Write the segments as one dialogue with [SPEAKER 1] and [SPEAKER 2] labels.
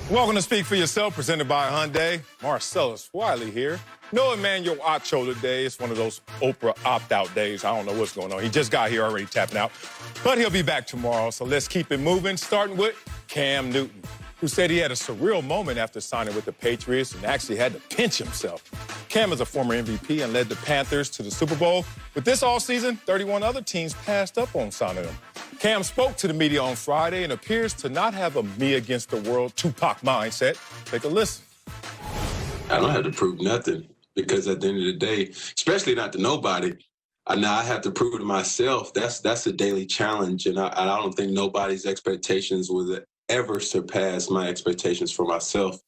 [SPEAKER 1] Welcome to Speak for Yourself, presented by Hyundai. Marcellus Wiley here. No Emmanuel Acho today. It's one of those Oprah opt-out days. I don't know what's going on. He just got here already tapping out. But he'll be back tomorrow, so let's keep it moving, starting with Cam Newton, who said he had a surreal moment after signing with the Patriots and actually had to pinch himself. Cam is a former MVP and led the Panthers to the Super Bowl. But this offseason, 31 other teams passed up on signing him. Cam spoke to the media on Friday and appears to not have a me against the world Tupac mindset. Take a listen.
[SPEAKER 2] I don't have to prove nothing because at the end of the day, especially not to nobody, I have to prove to myself. That's a daily challenge, and I don't think nobody's expectations will ever surpass my expectations for myself.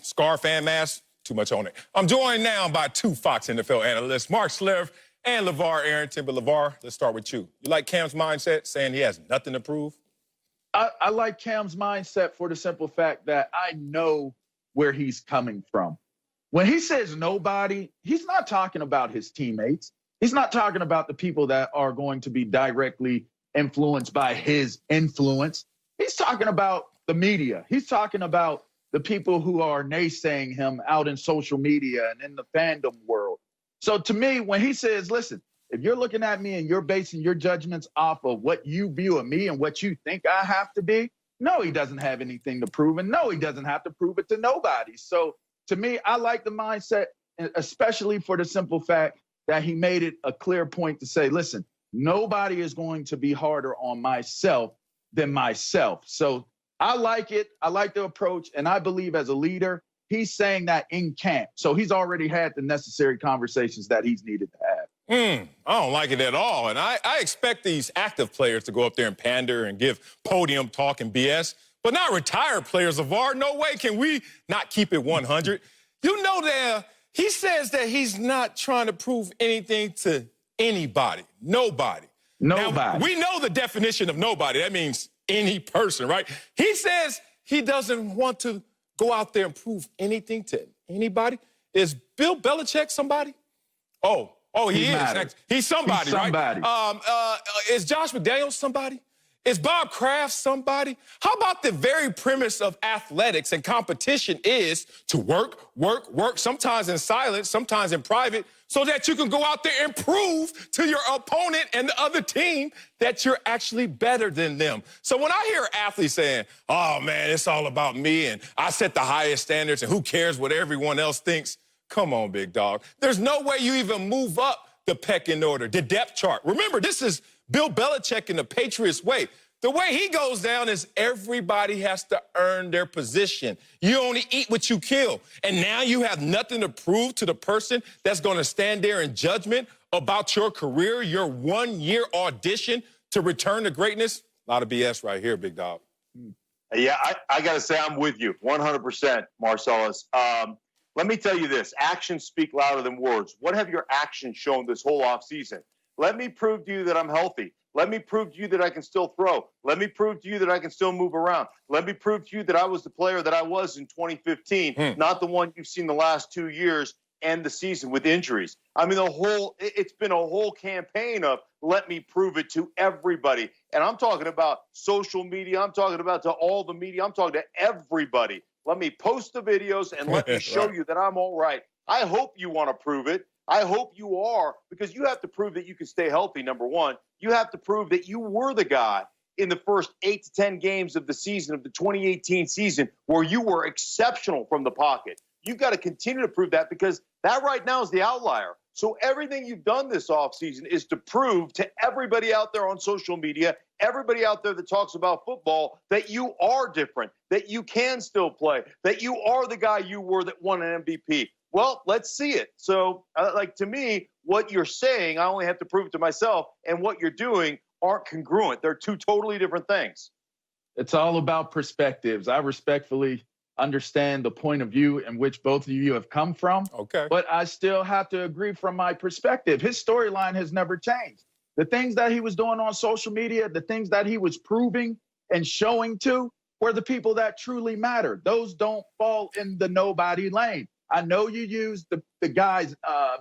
[SPEAKER 1] Scar fan mask, too much on it. I'm joined now by two Fox NFL analysts, Mark Schlereth and LeVar Arrington. But LeVar, let's start with you. You like Cam's mindset, saying he has nothing to prove?
[SPEAKER 3] I like Cam's mindset for the simple fact that I know where he's coming from. When he says nobody, he's not talking about his teammates. He's not talking about the people that are going to be directly influenced by his influence. He's talking about the media. He's talking about the people who are naysaying him out in social media and in the fandom world. So to me, when he says, listen, if you're looking at me and you're basing your judgments off of what you view of me and what you think I have to be, no, he doesn't have anything to prove. And no, he doesn't have to prove it to nobody. So to me, I like the mindset, especially for the simple fact that he made it a clear point to say, listen, nobody is going to be harder on myself than myself. So I like it. I like the approach. And I believe as a leader, he's saying that in camp. So he's already had the necessary conversations that he's needed to have.
[SPEAKER 1] I don't like it at all. And I expect these active players to go up there and pander and give podium talk and BS, but not retired players of VAR. No way can we not keep it 100. You know that he says that he's not trying to prove anything to anybody. Nobody.
[SPEAKER 3] Nobody.
[SPEAKER 1] Now, we know the definition of nobody. That means any person, right? He says he doesn't want to go out there and prove anything to anybody. Is Bill Belichick somebody? Oh, he is. He's somebody, right? Is Josh McDaniels somebody? Is Bob Kraft somebody? How about the very premise of athletics and competition is to work, sometimes in silence, sometimes in private, so that you can go out there and prove to your opponent and the other team that you're actually better than them. So when I hear athletes saying, oh, man, it's all about me and I set the highest standards and who cares what everyone else thinks, come on, big dog. There's no way you even move up the pecking order, the depth chart. Remember, this is Bill Belichick in the Patriots way. The way he goes down is everybody has to earn their position. You only eat what you kill. And now you have nothing to prove to the person that's going to stand there in judgment about your career, your one-year audition to return to greatness. A lot of BS right here, big dog.
[SPEAKER 4] Yeah, I got to say I'm with you 100%, Marcellus. Let me tell you this. Actions speak louder than words. What have your actions shown this whole offseason? Let me prove to you that I'm healthy. Let me prove to you that I can still throw. Let me prove to you that I can still move around. Let me prove to you that I was the player that I was in 2015, not the one you've seen the last 2 years and the season with injuries. I mean, it's been a whole campaign of let me prove it to everybody. And I'm talking about social media. I'm talking about to all the media. I'm talking to everybody. Let me post the videos and let me show you that I'm all right. I hope you want to prove it. I hope you are, because you have to prove that you can stay healthy, number one. You have to prove that you were the guy in the first 8 to 10 games of the season, of the 2018 season, where you were exceptional from the pocket. You've got to continue to prove that, because that right now is the outlier. So everything you've done this offseason is to prove to everybody out there on social media, everybody out there that talks about football, that you are different, that you can still play, that you are the guy you were that won an MVP. Well, let's see it. So, to me, what you're saying, I only have to prove it to myself, and what you're doing aren't congruent. They're two totally different things.
[SPEAKER 3] It's all about perspectives. I respectfully understand the point of view in which both of you have come from.
[SPEAKER 1] Okay.
[SPEAKER 3] But I still have to agree from my perspective. His storyline has never changed. The things that he was doing on social media, the things that he was proving and showing to were the people that truly matter. Those don't fall in the nobody lane. I know you used the guys,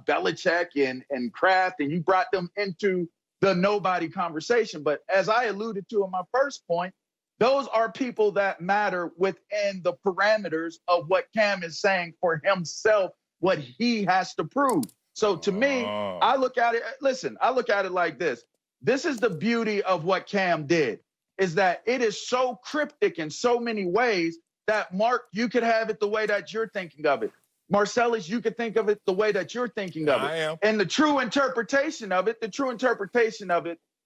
[SPEAKER 3] Belichick and Kraft, and you brought them into the nobody conversation. But as I alluded to in my first point, Those are people that matter within the parameters of what Cam is saying for himself, what he has to prove. So to me, I look at it, listen, I look at it like this. This is the beauty of what Cam did, is that it is so cryptic in so many ways that, Mark, you could have it the way that you're thinking of it. Marcellus, you could think of it the way that you're thinking of it.
[SPEAKER 1] I am.
[SPEAKER 3] And the true interpretation of it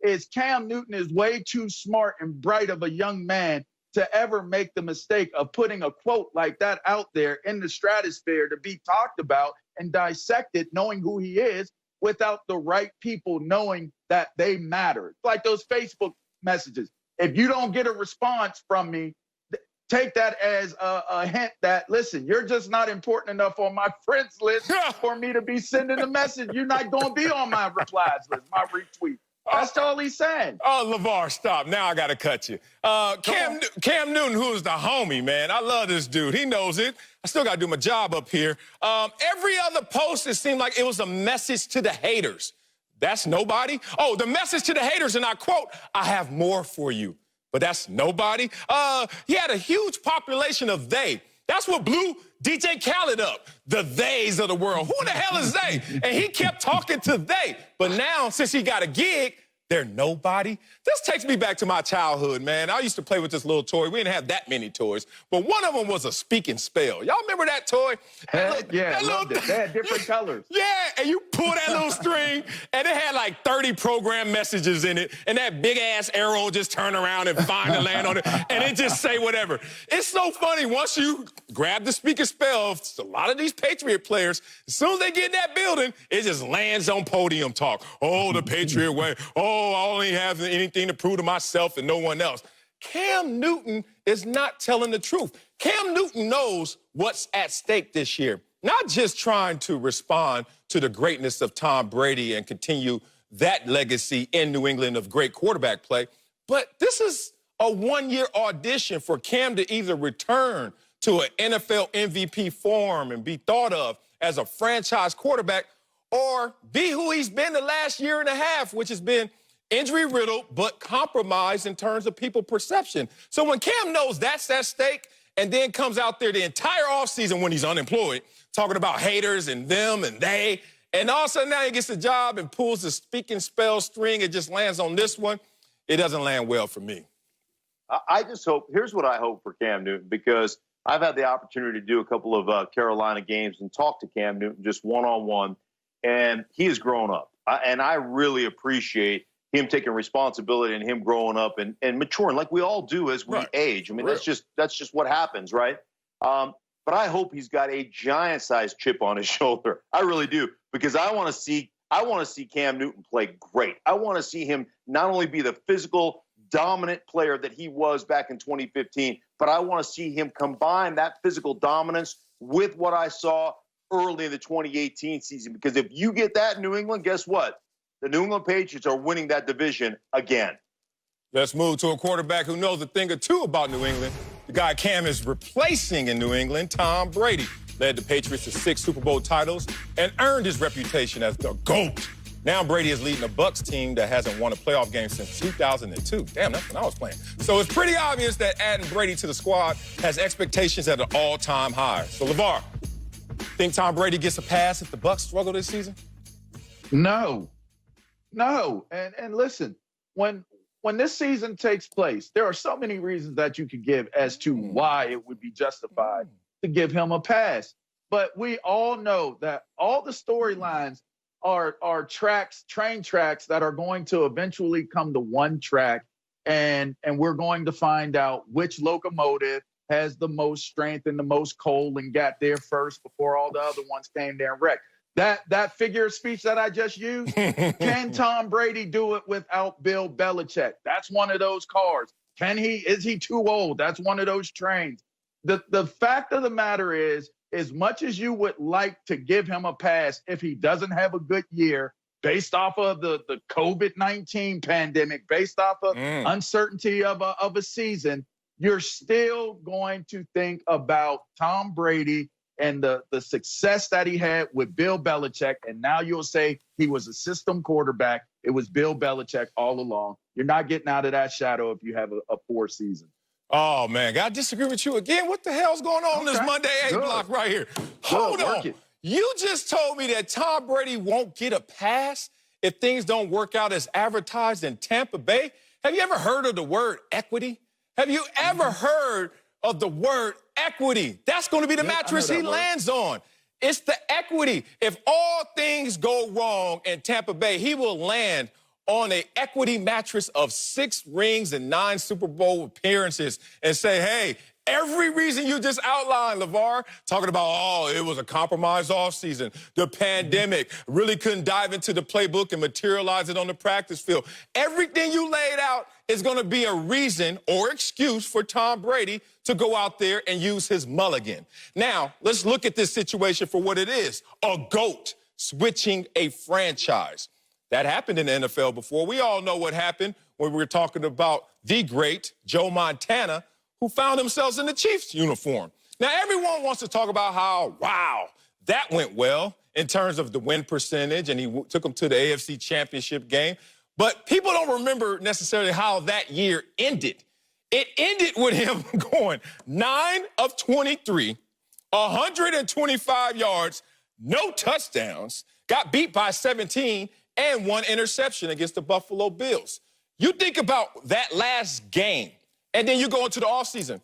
[SPEAKER 3] is Cam Newton is way too smart and bright of a young man to ever make the mistake of putting a quote like that out there in the stratosphere to be talked about and dissected, knowing who he is, without the right people knowing that they matter. It's like those Facebook messages. If you don't get a response from me, take that as a hint that, listen, you're just not important enough on my friends list for me to be sending a message. You're not going to be on my replies list, my retweet. That's all he's saying.
[SPEAKER 1] Oh, LeVar, stop. Now I got to cut you. Cam Newton, who's the homie, man. I love this dude. He knows it. I still got to do my job up here. Every other post, it seemed like it was a message to the haters. That's nobody. Oh, the message to the haters, and I quote, "I have more for you." But that's nobody. He had a huge population of they. That's what blew DJ Khaled up. The theys of the world. Who the hell is they? And he kept talking to they. But now, since he got a gig, they're nobody. This takes me back to my childhood, man. I used to play with this little toy. We didn't have that many toys, but one of them was a speaking spell. Y'all remember that toy?
[SPEAKER 3] Yeah, loved it. They had different colors.
[SPEAKER 1] Yeah, and you pull that little string, and it had like 30 program messages in it, and that big-ass arrow just turn around and find the land on it, and it just say whatever. It's so funny. Once you grab the speaking spell, a lot of these Patriot players, as soon as they get in that building, it just lands on podium talk. Oh, the Patriot way. Oh, I only have anything to prove to myself and no one else. Cam Newton is not telling the truth. Cam Newton knows what's at stake this year. Not just trying to respond to the greatness of Tom Brady and continue that legacy in New England of great quarterback play, but this is a one-year audition for Cam to either return to an NFL MVP form and be thought of as a franchise quarterback, or be who he's been the last year and a half, which has been injury-riddled but compromised in terms of people perception. So when Cam knows that's at stake and then comes out there the entire offseason when he's unemployed, talking about haters and them and they, and all of a sudden now he gets a job and pulls the speaking spell string, it just lands on this one, it doesn't land well for me.
[SPEAKER 4] I just hope, here's what I hope for Cam Newton, because I've had the opportunity to do a couple of Carolina games and talk to Cam Newton just one-on-one, and he has grown up. And I really appreciate him taking responsibility and him growing up and maturing like we all do as we age. I mean, that's just what happens, right? But I hope he's got a giant-sized chip on his shoulder. I really do, because I want to see Cam Newton play great. I want to see him not only be the physical, dominant player that he was back in 2015, but I want to see him combine that physical dominance with what I saw early in the 2018 season. Because if you get that in New England, guess what? The New England Patriots are winning that division again.
[SPEAKER 1] Let's move to a quarterback who knows a thing or two about New England. The guy Cam is replacing in New England, Tom Brady, led the Patriots to 6 Super Bowl titles and earned his reputation as the GOAT. Now Brady is leading a Bucs team that hasn't won a playoff game since 2002. Damn, that's when I was playing. So it's pretty obvious that adding Brady to the squad has expectations at an all-time high. So, LeVar, think Tom Brady gets a pass if the Bucs struggle this season?
[SPEAKER 3] No. And listen, when this season takes place, there are so many reasons that you could give as to why it would be justified to give him a pass. But we all know that all the storylines are train tracks that are going to eventually come to one track, and we're going to find out which locomotive has the most strength and the most coal and got there first before all the other ones came there and wrecked. That figure of speech that I just used, can Tom Brady do it without Bill Belichick? That's one of those cars. Is he too old? That's one of those trains. The fact of the matter is, as much as you would like to give him a pass if he doesn't have a good year based off of the COVID-19 pandemic, based off of uncertainty of a season, you're still going to think about Tom Brady and the success that he had with Bill Belichick. And now you'll say he was a system quarterback. It was Bill Belichick all along. You're not getting out of that shadow if you have a poor season.
[SPEAKER 1] Oh, man, got to disagree with you again. What the hell's going on this Monday A block right here? Hold on. You just told me that Tom Brady won't get a pass if things don't work out as advertised in Tampa Bay. Have you ever heard of the word equity? Have you ever heard of the word equity? That's going to be the mattress he lands on. It's the equity. If all things go wrong in Tampa Bay, he will land on an equity mattress of 6 rings and 9 Super Bowl appearances and say, hey, every reason you just outlined, LeVar, talking about, oh, it was a compromised offseason, the pandemic, really couldn't dive into the playbook and materialize it on the practice field. Everything you laid out is going to be a reason or excuse for Tom Brady to go out there and use his mulligan. Now, let's look at this situation for what it is, a GOAT switching a franchise. That happened in the NFL before. We all know what happened when we were talking about the great Joe Montana, who found themselves in the Chiefs uniform. Now, everyone wants to talk about how, wow, that went well in terms of the win percentage, and he took them to the AFC Championship game. But people don't remember necessarily how that year ended. It ended with him going 9 of 23, 125 yards, no touchdowns, got beat by 17, and 1 interception against the Buffalo Bills. You think about that last game, and then you go into the offseason.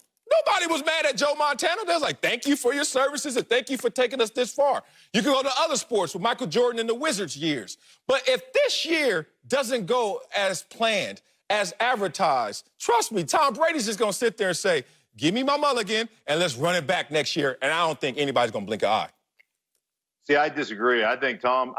[SPEAKER 1] Nobody was mad at Joe Montana. They was like, thank you for your services and thank you for taking us this far. You can go to other sports with Michael Jordan in the Wizards years. But if this year doesn't go as planned, as advertised, trust me, Tom Brady's just going to sit there and say, give me my mulligan and let's run it back next year. And I don't think anybody's going to blink an eye.
[SPEAKER 4] See, I disagree. I think Tom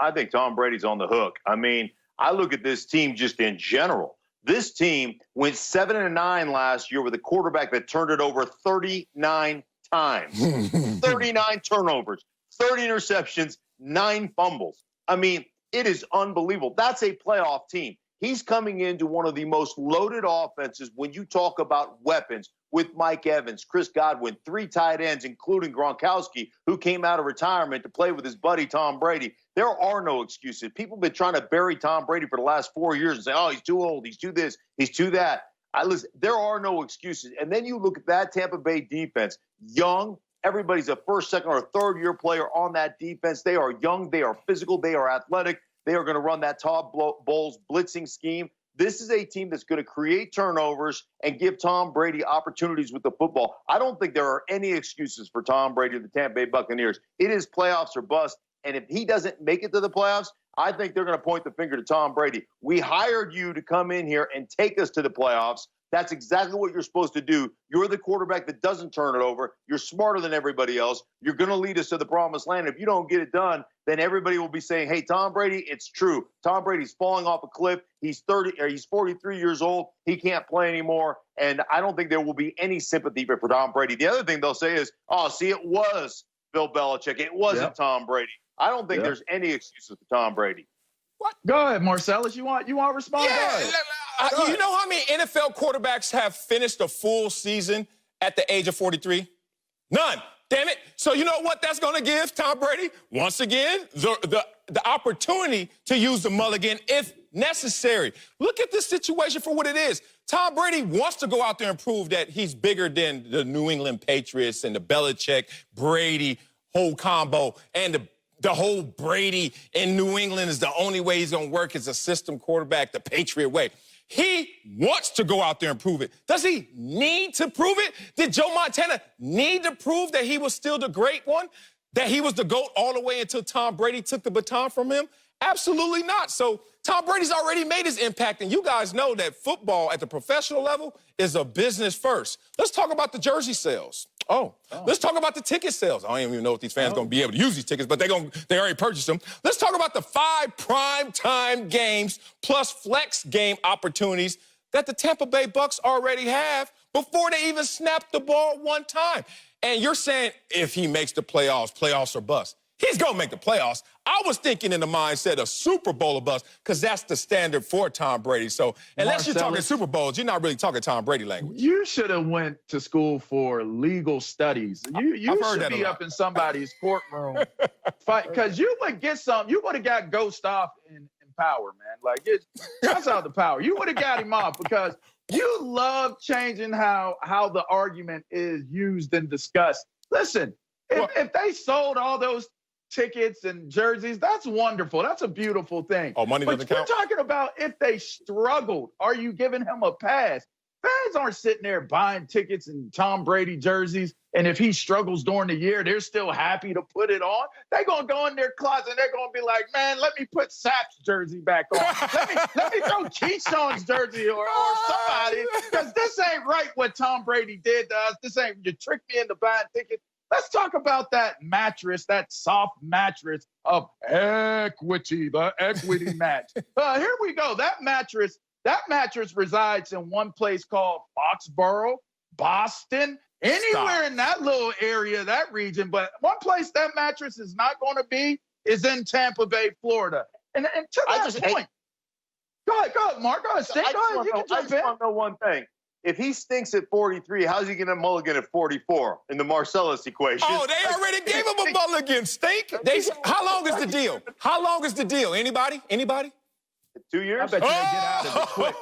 [SPEAKER 4] Brady's on the hook. I mean, I look at this team just in general. This team went 7-9 last year with a quarterback that turned it over 39 times. 39 turnovers, 30 interceptions, 9 fumbles. I mean, it is unbelievable. That's a playoff team. He's coming into one of the most loaded offenses when you talk about weapons with Mike Evans, Chris Godwin, 3 tight ends, including Gronkowski, who came out of retirement to play with his buddy Tom Brady. There are no excuses. People have been trying to bury Tom Brady for the last 4 years and say, oh, he's too old, he's too this, he's too that. Listen, there are no excuses. And then you look at that Tampa Bay defense, young. Everybody's a first, second, or third-year player on that defense. They are young, they are physical, they are athletic. They are going to run that Todd Bowles blitzing scheme. This is a team that's going to create turnovers and give Tom Brady opportunities with the football. I don't think there are any excuses for Tom Brady or the Tampa Bay Buccaneers. It is playoffs or bust. And if he doesn't make it to the playoffs, I think they're going to point the finger to Tom Brady. We hired you to come in here and take us to the playoffs. That's exactly what you're supposed to do. You're the quarterback that doesn't turn it over. You're smarter than everybody else. You're going to lead us to the promised land. If you don't get it done, then everybody will be saying, hey, Tom Brady, it's true. Tom Brady's falling off a cliff. He's 43 years old. He can't play anymore. And I don't think there will be any sympathy for Tom Brady. The other thing they'll say is, oh, see, it was Bill Belichick. It wasn't Tom Brady. I don't think there's any excuses for Tom Brady.
[SPEAKER 3] What? Go ahead, Marcellus. You want to respond?
[SPEAKER 1] Yeah. You know how many NFL quarterbacks have finished a full season at the age of 43? None. Damn it. So you know what that's going to give Tom Brady? Once again, the opportunity to use the mulligan if necessary. Look at this situation for what it is. Tom Brady wants to go out there and prove that he's bigger than the New England Patriots and the Belichick, Brady whole combo, and the whole Brady in New England is the only way he's going to work as a system quarterback, the Patriot way. He wants to go out there and prove it. Does he need to prove it? Did Joe Montana need to prove that he was still the great one? That he was the GOAT all the way until Tom Brady took the baton from him? Absolutely not. So Tom Brady's already made his impact, and you guys know that football at the professional level is a business first. Let's talk about the jersey sales. Let's talk about the ticket sales. I don't even know if these fans are going to be able to use these tickets, but they already purchased them. Let's talk about the 5 primetime games plus flex game opportunities that the Tampa Bay Bucks already have before they even snap the ball one time. And you're saying if he makes the playoffs or bust. He's going to make the playoffs. I was thinking in the mindset of Super Bowl or bust because that's the standard for Tom Brady. So unless you're talking Super Bowls, you're not really talking Tom Brady language.
[SPEAKER 3] You should have went to school for legal studies. You should be up in somebody's courtroom fight because you would get some. You would have got Ghost off in power, man. Like, that's out the power. You would have got him off because You love changing how the argument is used and discussed. Listen, if they sold all those tickets and jerseys, that's wonderful. That's a beautiful thing.
[SPEAKER 1] Oh, money doesn't count?
[SPEAKER 3] We're talking about if they struggled. Are you giving him a pass? Fans aren't sitting there buying tickets and Tom Brady jerseys, and if he struggles during the year, they're still happy to put it on. They're going to go in their closet and they're going to be like, man, let me put Sap's jersey back on. let me throw Keyshawn's jersey or somebody, because this ain't right what Tom Brady did to us. This ain't, you tricked me into buying tickets. Let's talk about that mattress, that soft mattress of equity, the equity match. Here we go. That mattress resides in one place called Foxborough, Boston, anywhere in that little area, that region. But one place that mattress is not going to be is in Tampa Bay, Florida. And to that point, go ahead, Mark. Go ahead, Sting. Go ahead. You can jump in.
[SPEAKER 4] I just want to know one thing. If he stinks at 43, how's he going to mulligan at 44 in the Marcellus equation?
[SPEAKER 1] Oh, they already gave him a mulligan, Stink. How long is the deal? How long is the deal? Anybody?
[SPEAKER 4] 2 years?
[SPEAKER 3] I bet you they'll get out of it quick.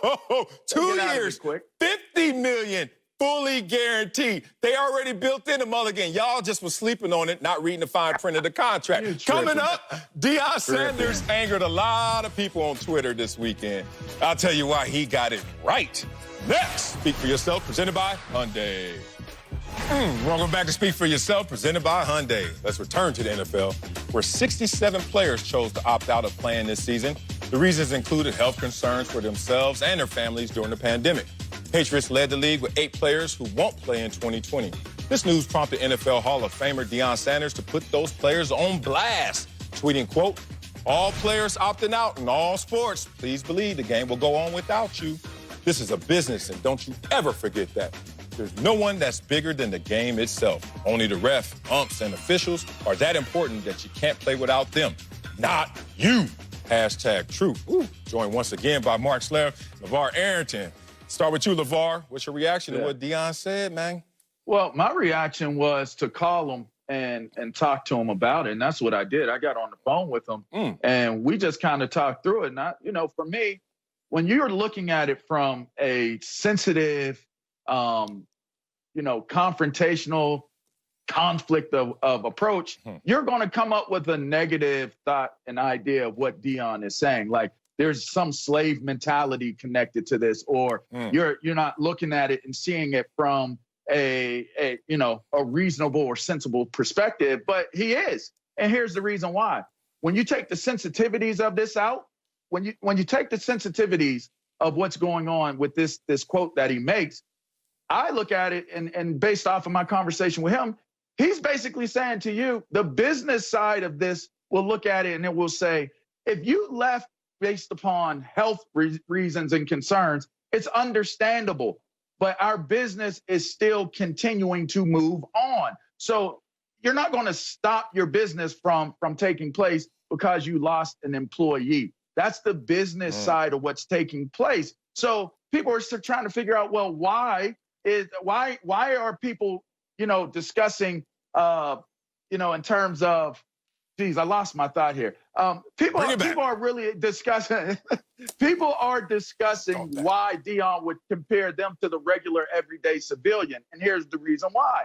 [SPEAKER 1] 2 years, $50 million, fully guaranteed. They already built in a mulligan. Y'all just was sleeping on it, not reading the fine print of the contract. Coming up, Deion Sanders angered a lot of people on Twitter this weekend. I'll tell you why he got it right. Next, Speak for Yourself, presented by Hyundai. Welcome back to Speak for Yourself, presented by Hyundai. Let's return to the NFL, where 67 players chose to opt out of playing this season. The reasons included health concerns for themselves and their families during the pandemic. Patriots led the league with 8 players who won't play in 2020. This news prompted NFL Hall of Famer Deion Sanders to put those players on blast, tweeting, quote, "All players opting out in all sports. Please believe the game will go on without you. This is a business, and don't you ever forget that. There's no one that's bigger than the game itself. Only the ref, umps, and officials are that important that you can't play without them. Not you. Hashtag truth." Joined once again by Mark Slayer, LeVar Arrington. Start with you, LeVar. What's your reaction to what Deion said, man?
[SPEAKER 3] Well, my reaction was to call him and talk to him about it, and that's what I did. I got on the phone with him, and we just kind of talked through it. And for me, when you're looking at it from a sensitive, confrontational conflict of approach, you're going to come up with a negative thought and idea of what Deion is saying. Like there's some slave mentality connected to this, or you're not looking at it and seeing it from a reasonable or sensible perspective, but he is. And here's the reason why. When you take the sensitivities of this out, when you take the sensitivities of what's going on with this quote that he makes, I look at it and based off of my conversation with him, he's basically saying to you, the business side of this will look at it and it will say, if you left based upon health reasons and concerns, it's understandable, but our business is still continuing to move on. So you're not going to stop your business from taking place because you lost an employee. That's the business side of what's taking place. So people are still trying to figure out, well, why are people, discussing, in terms of, geez, I lost my thought here. People are really discussing, people are discussing why Deion would compare them to the regular everyday civilian. And here's the reason why.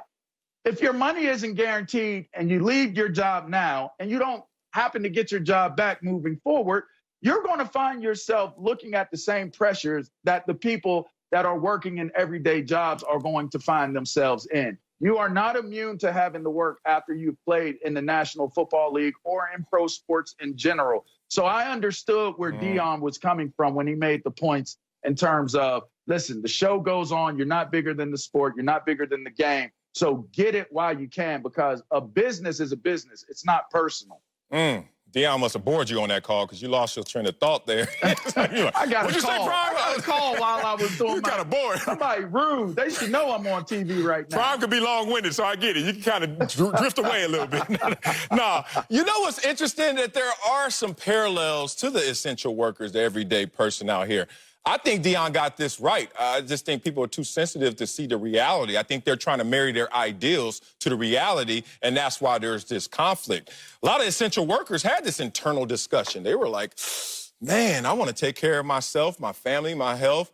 [SPEAKER 3] If your money isn't guaranteed and you leave your job now and you don't happen to get your job back moving forward, you're going to find yourself looking at the same pressures that the people that are working in everyday jobs are going to find themselves in. You are not immune to having to work after you've played in the National Football League or in pro sports in general. So I understood where Deion was coming from when he made the points in terms of, listen, the show goes on. You're not bigger than the sport. You're not bigger than the game. So get it while you can, because a business is a business. It's not personal.
[SPEAKER 1] Deion must have bored you on that call because you lost your train of thought there.
[SPEAKER 3] I got a call while I was doing
[SPEAKER 1] kind of bored.
[SPEAKER 3] Somebody rude. They should know I'm on TV right now.
[SPEAKER 1] Prime could be long-winded, so I get it. You can kind of drift away a little bit. Nah, you know what's interesting? That there are some parallels to the essential workers, the everyday person out here. I think Deion got this right. I just think people are too sensitive to see the reality. I think they're trying to marry their ideals to the reality, and that's why there's this conflict. A lot of essential workers had this internal discussion. They were like, man, I want to take care of myself, my family, my health,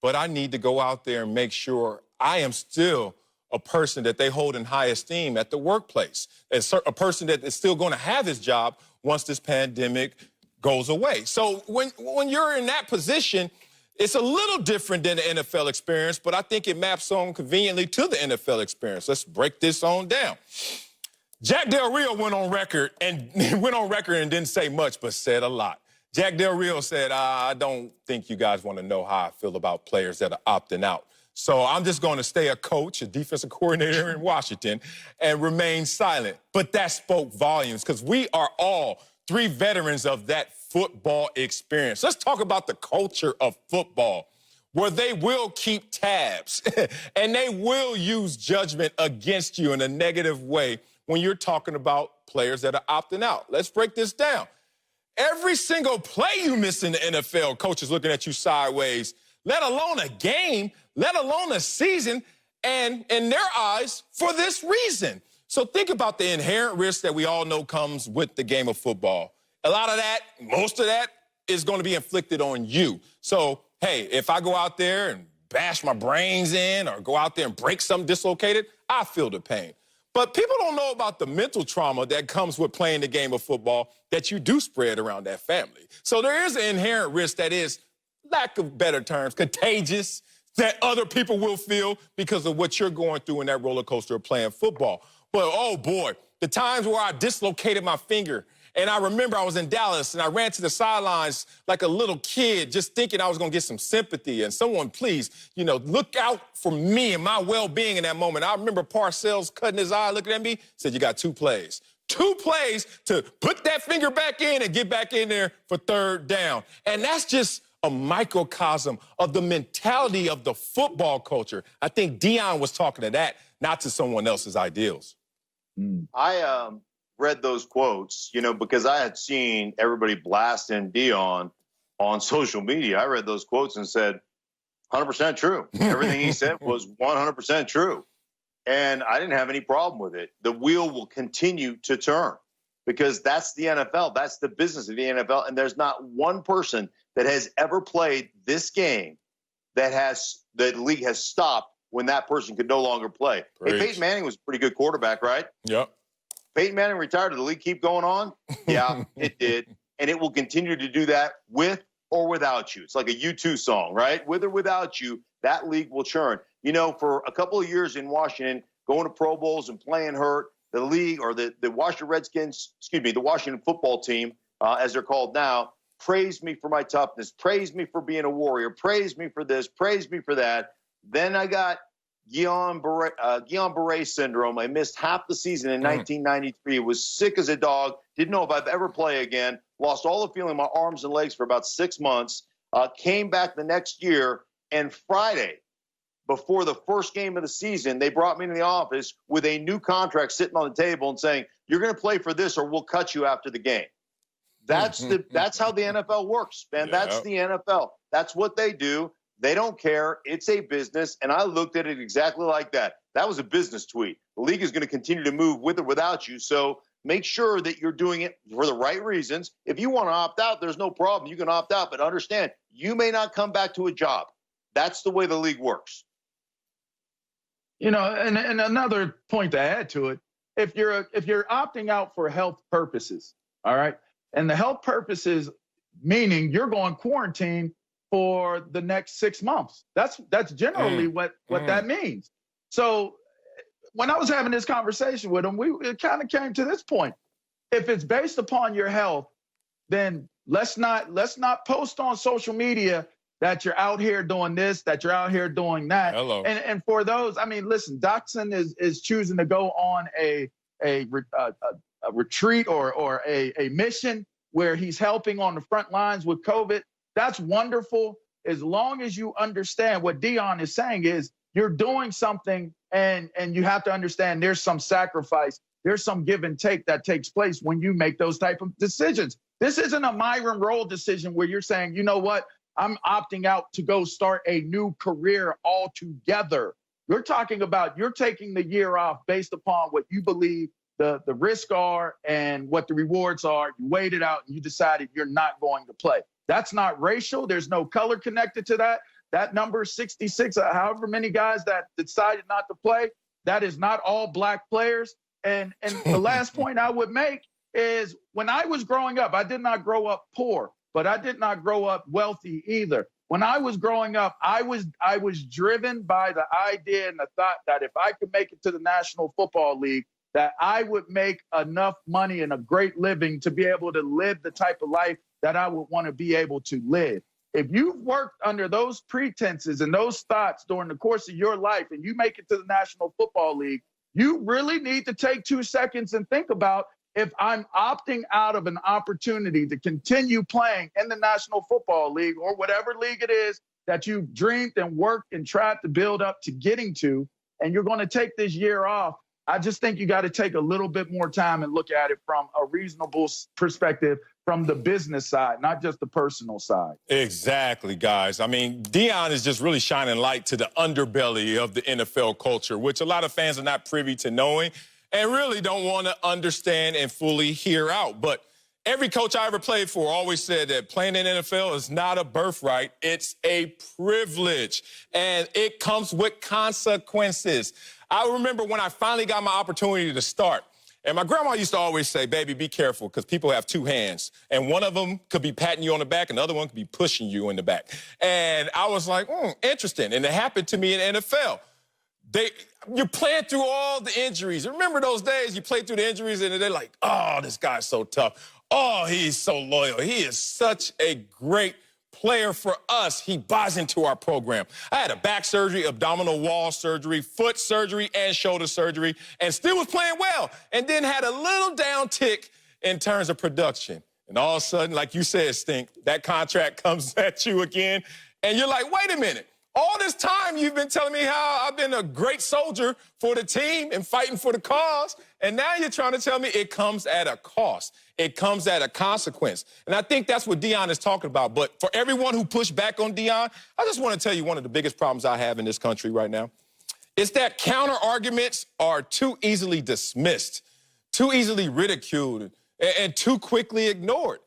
[SPEAKER 1] but I need to go out there and make sure I am still a person that they hold in high esteem at the workplace, as a person that is still going to have his job once this pandemic goes away. So when you're in that position, it's a little different than the NFL experience, but I think it maps on conveniently to the NFL experience. Let's break this on down. Jack Del Rio went on record and didn't say much, but said a lot. Jack Del Rio said, I don't think you guys want to know how I feel about players that are opting out. So I'm just going to stay a coach, a defensive coordinator in Washington, and remain silent. But that spoke volumes because we are all three veterans of that football experience. Let's talk about the culture of football, where they will keep tabs and they will use judgment against you in a negative way when you're talking about players that are opting out. Let's break this down. Every single play you miss in the NFL, coaches looking at you sideways, let alone a game, let alone a season, and in their eyes, for this reason. So think about the inherent risk that we all know comes with the game of football. A lot of that, most of that, is going to be inflicted on you. So, hey, if I go out there and bash my brains in or go out there and break something dislocated, I feel the pain. But people don't know about the mental trauma that comes with playing the game of football that you do spread around that family. So there is an inherent risk that is, lack of better terms, contagious, that other people will feel because of what you're going through in that roller coaster of playing football. But, oh, boy, the times where I dislocated my finger, and I remember I was in Dallas, and I ran to the sidelines like a little kid just thinking I was going to get some sympathy. And someone, please, look out for me and my well-being in that moment. I remember Parcells cutting his eye, looking at me, said, you got 2 plays. 2 plays to put that finger back in and get back in there for 3rd down. And that's just a microcosm of the mentality of the football culture. I think Deion was talking to that, not to someone else's ideals.
[SPEAKER 4] I read those quotes, because I had seen everybody blasting Deion on social media. I read those quotes and said, 100% true. Everything he said was 100% true. And I didn't have any problem with it. The wheel will continue to turn because that's the NFL. That's the business of the NFL. And there's not one person that has ever played this game that the league has stopped when that person could no longer play.
[SPEAKER 1] Great.
[SPEAKER 4] Hey, Peyton Manning was a pretty good quarterback, right?
[SPEAKER 1] Yep.
[SPEAKER 4] Peyton Manning retired. Did the league keep going on? Yeah, it did. And it will continue to do that with or without you. It's like a U2 song, right? With or without you, that league will churn. For a couple of years in Washington, going to Pro Bowls and playing hurt, the league or the the Washington football team, as they're called now, praised me for my toughness, praised me for being a warrior, praised me for this, praised me for that. Then I got Guillain-Barré syndrome. I missed half the season in 1993. Was sick as a dog. Didn't know if I'd ever play again. Lost all the feeling in my arms and legs for about 6 months. Came back the next year, and Friday, before the first game of the season, they brought me into the office with a new contract sitting on the table and saying, you're going to play for this or we'll cut you after the game. That's how the NFL works, man.
[SPEAKER 1] Yeah.
[SPEAKER 4] That's the NFL. That's what they do. They don't care. It's a business. And I looked at it exactly like that. That was a business tweet. The league is going to continue to move with or without you. So make sure that you're doing it for the right reasons. If you want to opt out, there's no problem. You can opt out, but understand you may not come back to a job. That's the way the league works.
[SPEAKER 3] And another point to add to it, if you're opting out for health purposes, all right, and the health purposes meaning you're going quarantine for the next 6 months. That's generally what that means. So when I was having this conversation with him, it kind of came to this point. If it's based upon your health, then let's not post on social media that you're out here doing this, that you're out here doing that.
[SPEAKER 1] Hello.
[SPEAKER 3] And for those, listen, Dotson is choosing to go on a retreat or a mission where he's helping on the front lines with COVID. That's wonderful. As long as you understand what Deion is saying is you're doing something and you have to understand there's some sacrifice. There's some give and take that takes place when you make those type of decisions. This isn't a Myron Rolle decision where you're saying, you know what, I'm opting out to go start a new career altogether. You're talking about you're taking the year off based upon what you believe the risks are and what the rewards are. You weighed it out and you decided you're not going to play. That's not racial. There's no color connected to that. that number 66, however many guys that decided not to play, that is not all black players. And the last point I would make is when I was growing up, I did not grow up poor, but I did not grow up wealthy either. When I was growing up, I was driven by the idea and the thought that if I could make it to the National Football League, that I would make enough money and a great living to be able to live the type of life that I would want to be able to live. If you've worked under those pretenses and those thoughts during the course of your life and you make it to the National Football League, you really need to take 2 seconds and think about, if I'm opting out of an opportunity to continue playing in the National Football League or whatever league it is that you've dreamed and worked and tried to build up to getting to, and you're going to take this year off, I just think you got to take a little bit more time and look at it from a reasonable perspective, from the business side, not just the personal side.
[SPEAKER 1] Exactly, guys. I mean, Deion is just really shining light to the underbelly of the NFL culture, which a lot of fans are not privy to knowing and really don't want to understand and fully hear out. But every coach I ever played for always said that playing in the NFL is not a birthright. It's a privilege, and it comes with consequences. I remember when I finally got my opportunity to start, and my grandma used to always say, baby, be careful, because people have 2 hands, and one of them could be patting you on the back, and the other one could be pushing you in the back. And I was like, interesting, and it happened to me in the NFL. You're playing through all the injuries. Remember those days you played through the injuries, and they're like, oh, this guy's so tough. Oh, he's so loyal. He is such a great player for us. He buys into our program. I had a back surgery, abdominal wall surgery, foot surgery, and shoulder surgery, and still was playing well, and then had a little downtick in terms of production. And all of a sudden, like you said, Stink, that contract comes at you again, and you're like, wait a minute. All this time you've been telling me how I've been a great soldier for the team and fighting for the cause, and now you're trying to tell me it comes at a cost. It comes at a consequence. And I think that's what Deion is talking about. But for everyone who pushed back on Deion, I just want to tell you one of the biggest problems I have in this country right now is that counter arguments are too easily dismissed, too easily ridiculed, and too quickly ignored.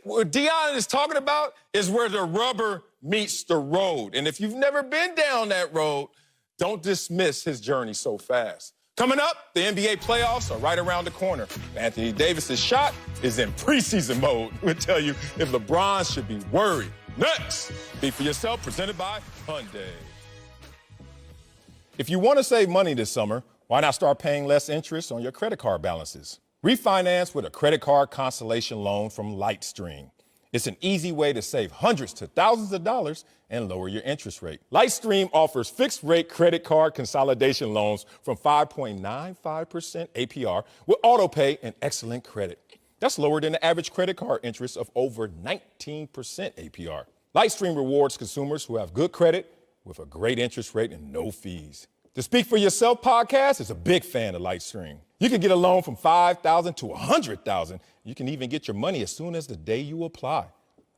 [SPEAKER 1] What Deion is talking about is where the rubber meets the road. And if you've never been down that road, don't dismiss his journey so fast. Coming up, the NBA playoffs are right around the corner. Anthony Davis's shot is in preseason mode. We'll tell you if LeBron should be worried. Next, Be For Yourself, presented by Hyundai. If you want to save money this summer, why not start paying less interest on your credit card balances? Refinance with a credit card consolation loan from Lightstream. It's an easy way to save hundreds to thousands of dollars and lower your interest rate. Lightstream offers fixed-rate credit card consolidation loans from 5.95% APR with autopay and excellent credit. That's lower than the average credit card interest of over 19% APR. Lightstream rewards consumers who have good credit with a great interest rate and no fees. The Speak For Yourself podcast is a big fan of Lightstream. You can get a loan from $5,000 to $100,000. You can even get your money as soon as the day you apply.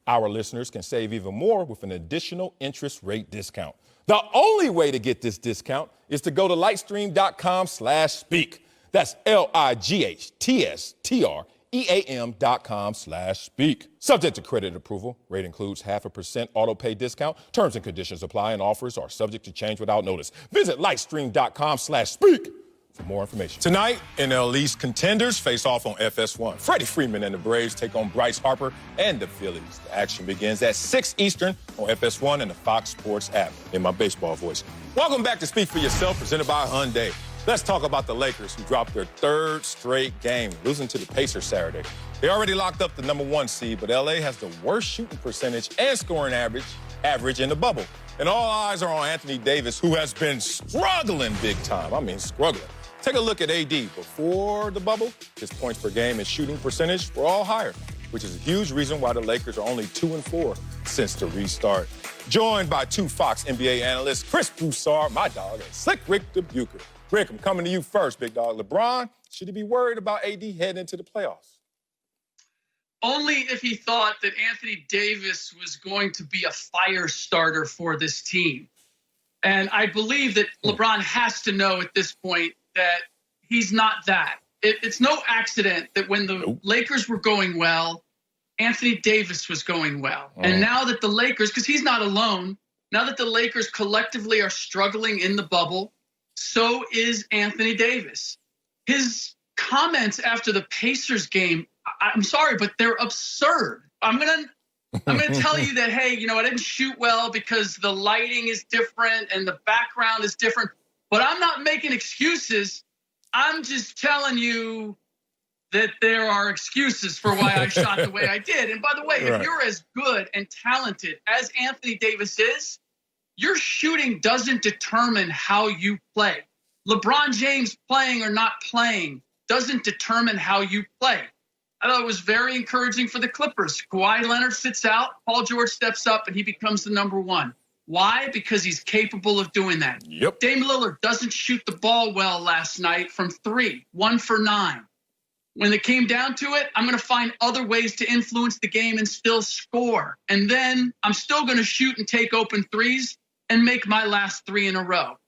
[SPEAKER 1] Our listeners can save even more with an additional interest rate discount. The only way to get this discount is to go to lightstream.com/speak. That's LIGHTSTREAM.com/speak. Subject to credit approval. Rate includes 0.5% auto pay discount. Terms and conditions apply, and offers are subject to change without notice. Visit lightstream.com/speak for more information. Tonight, NL East contenders face off on FS1. Freddie Freeman and the Braves take on Bryce Harper and the Phillies. The action begins at 6 Eastern on FS1 and the Fox Sports app. In my baseball voice. Welcome back to Speak For Yourself, presented by Hyundai. Let's talk about the Lakers, who dropped their 3rd straight game, losing to the Pacers Saturday. They already locked up the #1 seed, but LA has the worst shooting percentage and scoring average in the bubble. And all eyes are on Anthony Davis, who has been struggling big time. I mean, struggling. Take a look at AD. Before the bubble, his points per game and shooting percentage were all higher, which is a huge reason why the Lakers are only 2-4 since the restart. Joined by 2 Fox NBA analysts, Chris Broussard, my dog, and Slick Rick Dubuque. Rick, I'm coming to you first, big dog. LeBron, should he be worried about AD heading into the playoffs?
[SPEAKER 5] Only if he thought that Anthony Davis was going to be a fire starter for this team. And I believe that LeBron has to know at this point that he's not that. It's no accident that when the Lakers were going well, Anthony Davis was going well. And now that the Lakers, because he's not alone, now that the Lakers collectively are struggling in the bubble, so is Anthony Davis. His comments after the Pacers game, I'm sorry, but they're absurd. I'm gonna tell you that, hey, I didn't shoot well because the lighting is different and the background is different. But I'm not making excuses. I'm just telling you that there are excuses for why I shot the way I did. And by the way, if you're as good and talented as Anthony Davis is, your shooting doesn't determine how you play. LeBron James playing or not playing doesn't determine how you play. I thought it was very encouraging for the Clippers. Kawhi Leonard sits out, Paul George steps up, and he becomes the number one. Why? Because he's capable of doing that.
[SPEAKER 1] Yep.
[SPEAKER 5] Dame Lillard doesn't shoot the ball well last night from 3, 1 for 9. When it came down to it, I'm going to find other ways to influence the game and still score. And then I'm still going to shoot and take open threes and make my last 3 in a row.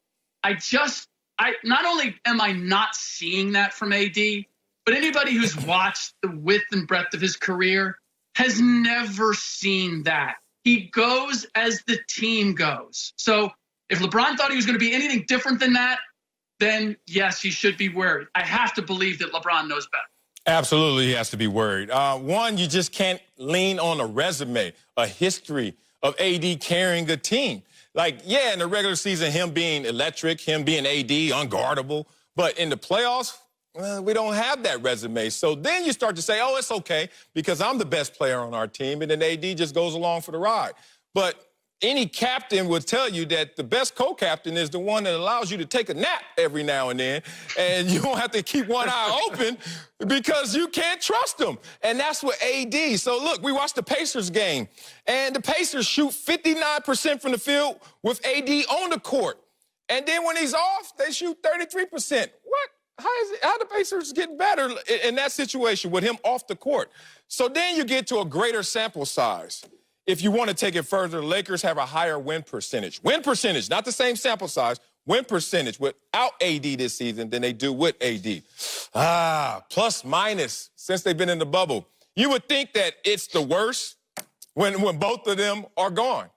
[SPEAKER 5] Not only am I not seeing that from AD, but anybody who's watched the width and breadth of his career has never seen that. He goes as the team goes. So if LeBron thought he was going to be anything different than that, then yes, he should be worried. I have to believe that LeBron knows better.
[SPEAKER 1] Absolutely, he has to be worried. One, you just can't lean on a resume, a history of AD carrying a team. Like, yeah, in the regular season, him being electric, him being AD, unguardable. But in the playoffs, well, we don't have that resume. So then you start to say, oh, it's okay because I'm the best player on our team. And then AD just goes along for the ride. But any captain would tell you that the best co-captain is the one that allows you to take a nap every now and then. And you don't have to keep one eye open because you can't trust them. And that's what AD. So, look, we watched the Pacers game. And the Pacers shoot 59% from the field with AD on the court. And then when he's off, they shoot 33%. What? How the Pacers get better in that situation with him off the court? So then you get to a greater sample size. If you want to take it further, the Lakers have a higher win percentage. Win percentage, not the same sample size, win percentage without AD this season than they do with AD. Plus minus since they've been in the bubble. You would think that it's the worst when both of them are gone.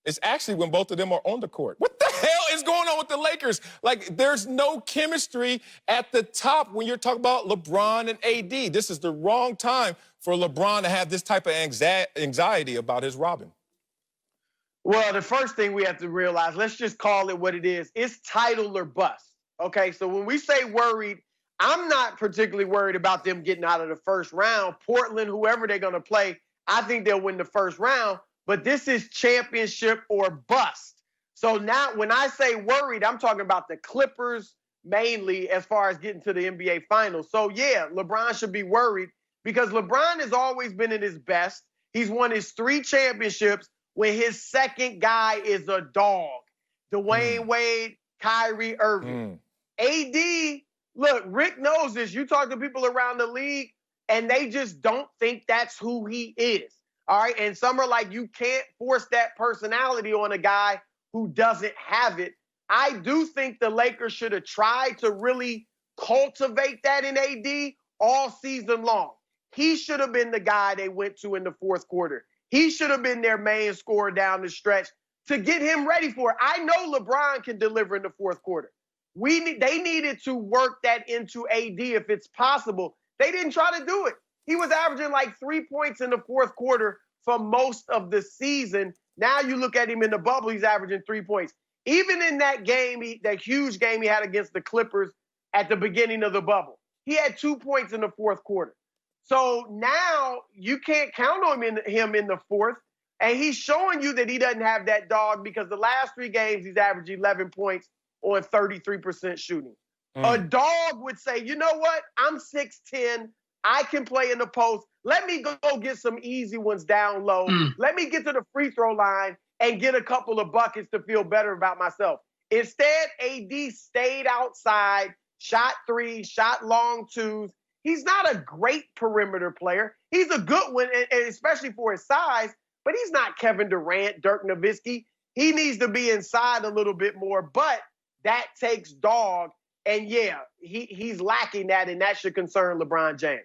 [SPEAKER 1] It's actually when both of them are on the court. What the hell is going on with the Lakers? Like, there's no chemistry at the top when you're talking about LeBron and AD. This is the wrong time for LeBron to have this type of anxiety about his Robin.
[SPEAKER 6] Well, the first thing we have to realize, let's just call it what it is. It's title or bust. Okay, so when we say worried, I'm not particularly worried about them getting out of the first round. Portland, whoever they're going to play, I think they'll win the first round. But this is championship or bust. So now when I say worried, I'm talking about the Clippers mainly as far as getting to the NBA Finals. So, yeah, LeBron should be worried because LeBron has always been at his best. He's won his 3 championships when his second guy is a dog. Dwayne Wade, Kyrie Irving. AD, look, Rick knows this. You talk to people around the league, and they just don't think that's who he is. All right, and some are like, you can't force that personality on a guy who doesn't have it. I do think the Lakers should have tried to really cultivate that in AD all season long. He should have been the guy they went to in the fourth quarter. He should have been their main scorer down the stretch to get him ready for it. I know LeBron can deliver in the fourth quarter. They needed to work that into AD if it's possible. They didn't try to do it. He was averaging like 3 points in the fourth quarter for most of the season. Now you look at him in the bubble, he's averaging 3 points. Even in that game, that huge game he had against the Clippers at the beginning of the bubble, he had 2 points in the fourth quarter. So now you can't count on him in the fourth. And he's showing you that he doesn't have that dog because the last 3 games he's averaged 11 points on 33% shooting. A dog would say, you know what? I'm 6'10". I can play in the post. Let me go get some easy ones down low. Let me get to the free throw line and get a couple of buckets to feel better about myself. Instead, AD stayed outside, shot 3, shot long 2s. He's not a great perimeter player. He's a good one, and especially for his size, but he's not Kevin Durant, Dirk Nowitzki. He needs to be inside a little bit more, but that takes dog. And, yeah, he's lacking that, and that should concern LeBron James.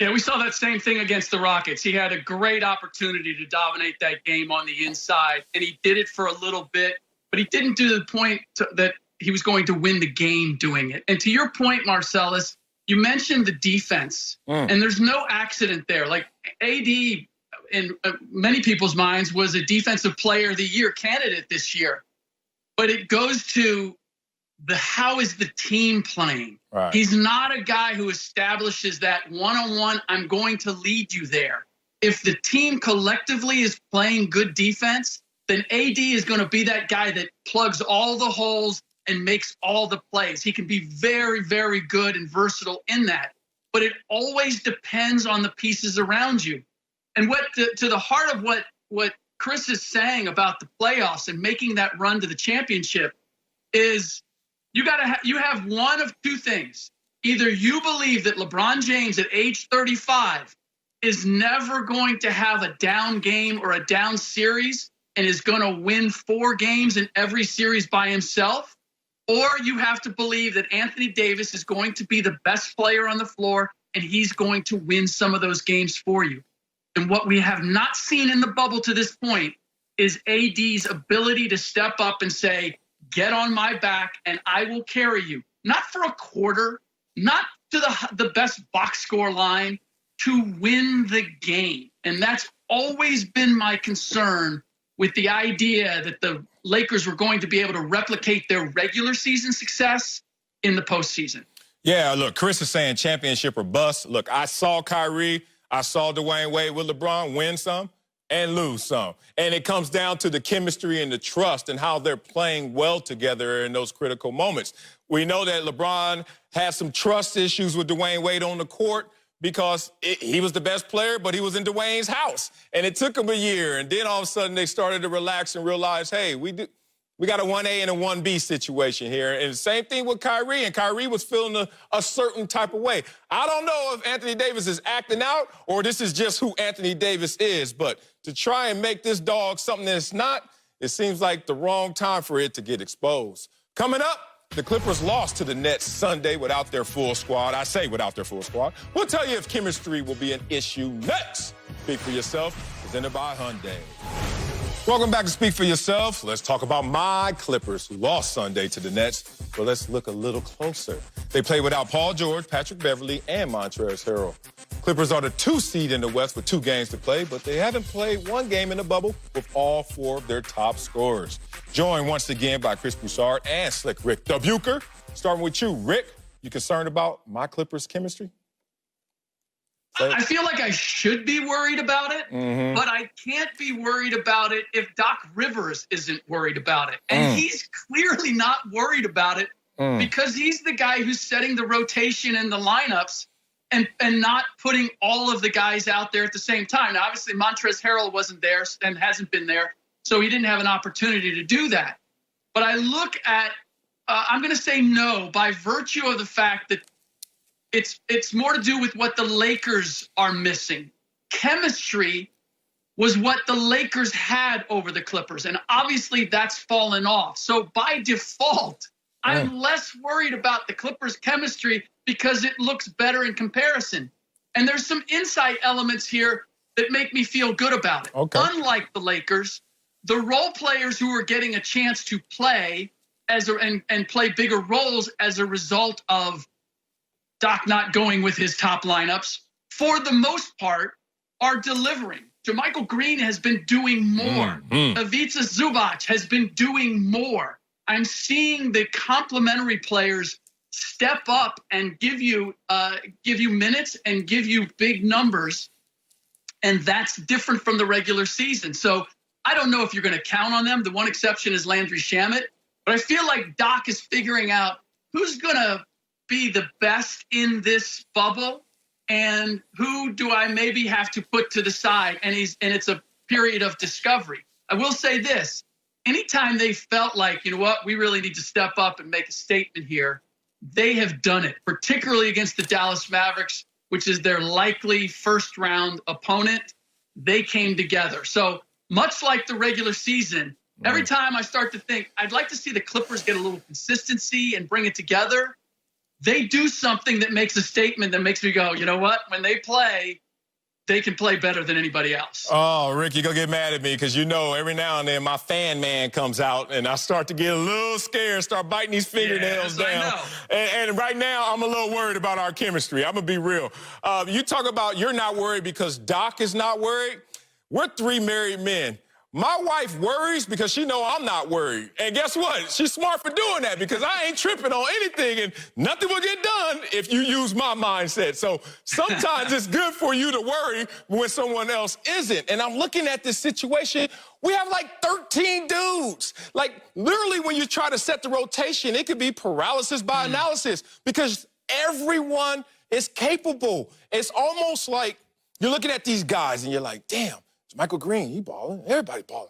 [SPEAKER 5] Yeah, we saw that same thing against the Rockets. He had a great opportunity to dominate that game on the inside, and he did it for a little bit, but he didn't do the point that he was going to win the game doing it. And to your point, Marcellus, you mentioned the defense, and there's no accident there. Like AD, in many people's minds, was a defensive player of the year candidate this year. But it goes to how is the team playing?
[SPEAKER 1] Right.
[SPEAKER 5] He's not a guy who establishes that one-on-one, I'm going to lead you there. If the team collectively is playing good defense, then AD is going to be that guy that plugs all the holes and makes all the plays. He can be very, very good and versatile in that. But it always depends on the pieces around you. And what to the heart of what Chris is saying about the playoffs and making that run to the championship is you have one of two things. Either you believe that LeBron James at age 35 is never going to have a down game or a down series and is going to win 4 games in every series by himself, or you have to believe that Anthony Davis is going to be the best player on the floor and he's going to win some of those games for you. And what we have not seen in the bubble to this point is AD's ability to step up and say, get on my back and I will carry you. Not for a quarter, not to the best box score line, to win the game. And that's always been my concern with the idea that the Lakers were going to be able to replicate their regular season success in the postseason.
[SPEAKER 1] Yeah, look, Chris is saying championship or bust. Look, I saw Kyrie, I saw Dwayne Wade with LeBron win some and lose some. And it comes down to the chemistry and the trust and how they're playing well together in those critical moments. We know that LeBron had some trust issues with Dwayne Wade on the court because he was the best player, but he was in Dwayne's house. And it took him a year. And then all of a sudden they started to relax and realize, hey, we got a 1A and a 1B situation here. And the same thing with Kyrie. And Kyrie was feeling a certain type of way. I don't know if Anthony Davis is acting out or this is just who Anthony Davis is. But to try and make this dog something that it's not, it seems like the wrong time for it to get exposed. Coming up, the Clippers lost to the Nets Sunday without their full squad. I say without their full squad. We'll tell you if chemistry will be an issue next. Speak for Yourself, presented by Hyundai. Welcome back to Speak for Yourself. Let's talk about my Clippers, who lost Sunday to the Nets. But let's look a little closer. They play without Paul George, Patrick Beverley, and Montrezl Harrell. Clippers are the 2 seed in the West with 2 games to play, but they haven't played 1 game in the bubble with all 4 of their top scorers. Joined once again by Chris Broussard and Slick Rick the Bucher. Starting with you, Rick. You concerned about my Clippers' chemistry?
[SPEAKER 5] I feel like I should be worried about it, but I can't be worried about it if Doc Rivers isn't worried about it. And he's clearly not worried about it because he's the guy who's setting the rotation and the lineups and not putting all of the guys out there at the same time. Now, obviously, Montrezl Harrell wasn't there and hasn't been there, so he didn't have an opportunity to do that. But I look at, I'm going to say no by virtue of the fact that it's more to do with what the Lakers are missing. Chemistry was what the Lakers had over the Clippers, and obviously that's fallen off. So by default, I'm less worried about the Clippers' chemistry because it looks better in comparison. And there's some insight elements here that make me feel good about it.
[SPEAKER 1] Okay.
[SPEAKER 5] Unlike the Lakers, the role players who are getting a chance to play and play bigger roles as a result of Doc not going with his top lineups, for the most part, are delivering. JaMychal Green has been doing more. Ivica Zubac has been doing more. I'm seeing the complementary players step up and give you minutes and give you big numbers, and that's different from the regular season. So I don't know if you're going to count on them. The one exception is Landry Shamet, but I feel like Doc is figuring out who's going to be the best in this bubble and who do I maybe have to put to the side, and it's a period of discovery. I will say this, anytime they felt like, you know what, we really need to step up and make a statement here, they have done it, particularly against the Dallas Mavericks, which is their likely first round opponent. They came together. So much like the regular season, every time I start to think I'd like to see the Clippers get a little consistency and bring it together, they do something that makes a statement that makes me go, you know what? When they play, they can play better than anybody else.
[SPEAKER 1] Oh, Rick, you're going to get mad at me because you know every now and then my fan man comes out and I start to get a little scared, start biting these fingernails down.
[SPEAKER 5] I know.
[SPEAKER 1] And right now I'm a little worried about our chemistry. I'm going to be real. You talk about you're not worried because Doc is not worried. We're 3 married men. My wife worries because she know I'm not worried. And guess what? She's smart for doing that because I ain't tripping on anything and nothing will get done if you use my mindset. So sometimes it's good for you to worry when someone else isn't. And I'm looking at this situation. We have like 13 dudes. Like literally when you try to set the rotation, it could be paralysis by analysis because everyone is capable. It's almost like you're looking at these guys and you're like, damn. Michael Green, he balling. Everybody balling.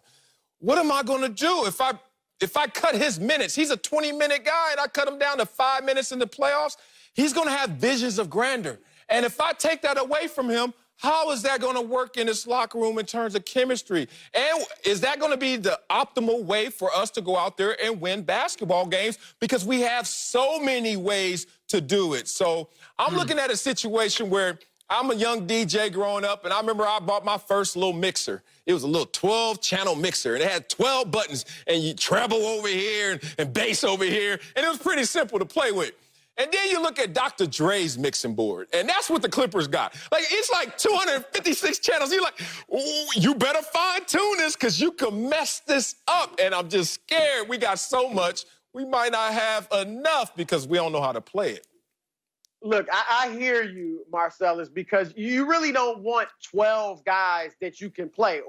[SPEAKER 1] What am I going to do if I cut his minutes? He's a 20-minute guy, and I cut him down to 5 minutes in the playoffs. He's going to have visions of grandeur. And if I take that away from him, how is that going to work in this locker room in terms of chemistry? And is that going to be the optimal way for us to go out there and win basketball games? Because we have so many ways to do it. So I'm looking at a situation where I'm a young DJ growing up, and I remember I bought my first little mixer. It was a little 12-channel mixer, and it had 12 buttons, and you treble over here and bass over here, and it was pretty simple to play with. And then you look at Dr. Dre's mixing board, and that's what the Clippers got. Like, it's like 256 channels. You're like, ooh, you better fine-tune this because you can mess this up, and I'm just scared. We got so much, we might not have enough because we don't know how to play it.
[SPEAKER 6] Look, I hear you, Marcellus, because you really don't want 12 guys that you can play,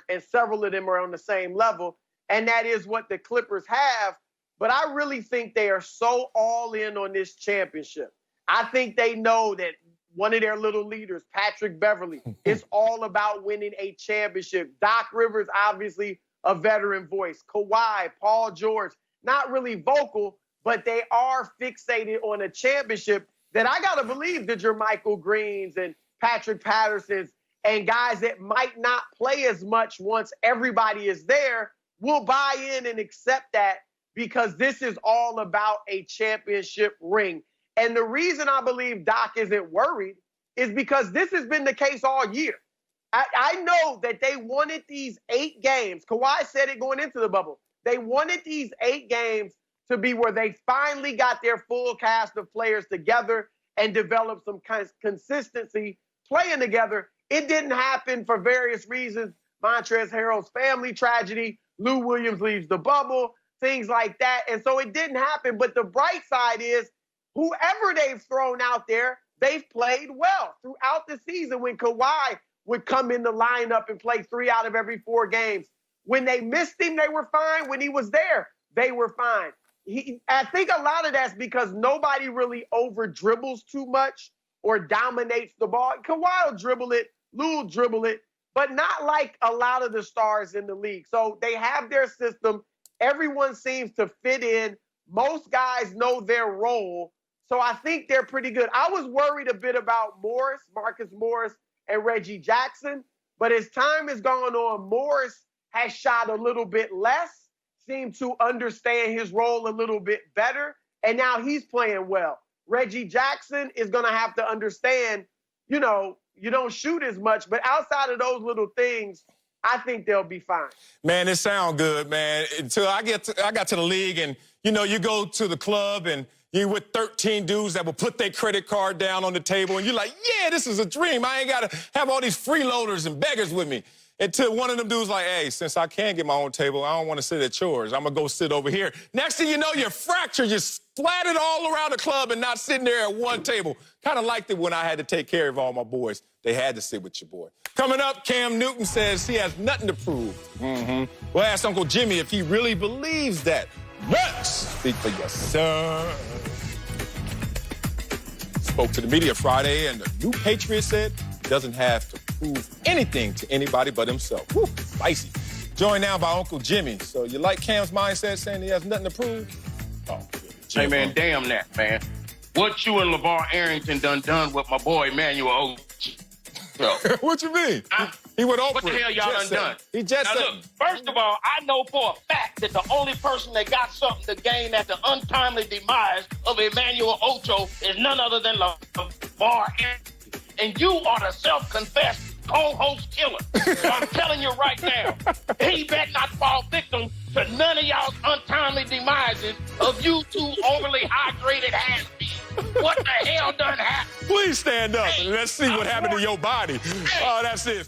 [SPEAKER 6] and several of them are on the same level, and that is what the Clippers have. But I really think they are so all in on this championship. I think they know that one of their little leaders, Patrick Beverley, is all about winning a championship. Doc Rivers, obviously a veteran voice. Kawhi, Paul George, not really vocal, but they are fixated on a championship. That I got to believe the Jermichael Greens and Patrick Pattersons and guys that might not play as much once everybody is there will buy in and accept that because this is all about a championship ring. And the reason I believe Doc isn't worried is because this has been the case all year. I know that they wanted these 8 games. Kawhi said it going into the bubble. They wanted these 8 games to be where they finally got their full cast of players together and developed some kind of consistency playing together. It didn't happen for various reasons. Montrezl Harrell's family tragedy, Lou Williams leaves the bubble, things like that. And so it didn't happen. But the bright side is whoever they've thrown out there, they've played well throughout the season. When Kawhi would come in the lineup and play 3 out of every 4 games. When they missed him, they were fine. When he was there, they were fine. I think a lot of that's because nobody really over dribbles too much or dominates the ball. Kawhi will dribble it, Lou will dribble it, but not like a lot of the stars in the league. So they have their system. Everyone seems to fit in. Most guys know their role. So I think they're pretty good. I was worried a bit about Morris, Marcus Morris, and Reggie Jackson. But as time has gone on, Morris has shot a little bit less, seemed to understand his role a little bit better, and now he's playing well. Reggie Jackson is going to have to understand, you know, you don't shoot as much, but outside of those little things, I think they'll be fine.
[SPEAKER 1] Man, it sounds good, man. Until I got to the league and, you know, you go to the club and you're with 13 dudes that will put their credit card down on the table and you're like, yeah, this is a dream. I ain't got to have all these freeloaders and beggars with me. Until one of them dudes like, hey, since I can't get my own table, I don't want to sit at yours. I'm going to go sit over here. Next thing you know, you're fractured. You're splattered all around the club and not sitting there at one table. Kind of liked it when I had to take care of all my boys. They had to sit with your boy. Coming up, Cam Newton says he has nothing to prove. We'll ask Uncle Jimmy if he really believes that. Let's speak for yourself. Spoke to the media Friday, and the new Patriot said he doesn't have to prove anything to anybody but himself. Whew, spicy. Joined now by Uncle Jimmy. So you like Cam's mindset saying he has nothing to prove? Oh,
[SPEAKER 7] hey, man, damn that, man. What you and LeVar Arrington done with my boy Emmanuel Oates. So,
[SPEAKER 1] what you mean? He went over
[SPEAKER 7] What the hell y'all done?
[SPEAKER 1] He just
[SPEAKER 7] Now
[SPEAKER 1] said.
[SPEAKER 7] look, first of all, I know for a fact that the only person that got something to gain at the untimely demise of Emmanuel Ocho is none other than LeVar Arrington. And you are the self-confessed co-host killer. So I'm telling you right now, he better not fall victim to none of y'all's untimely demises of you two overly hydrated has-beens. What the hell done happened?
[SPEAKER 1] Please stand up and let's see what happened to your body. Oh, that's it.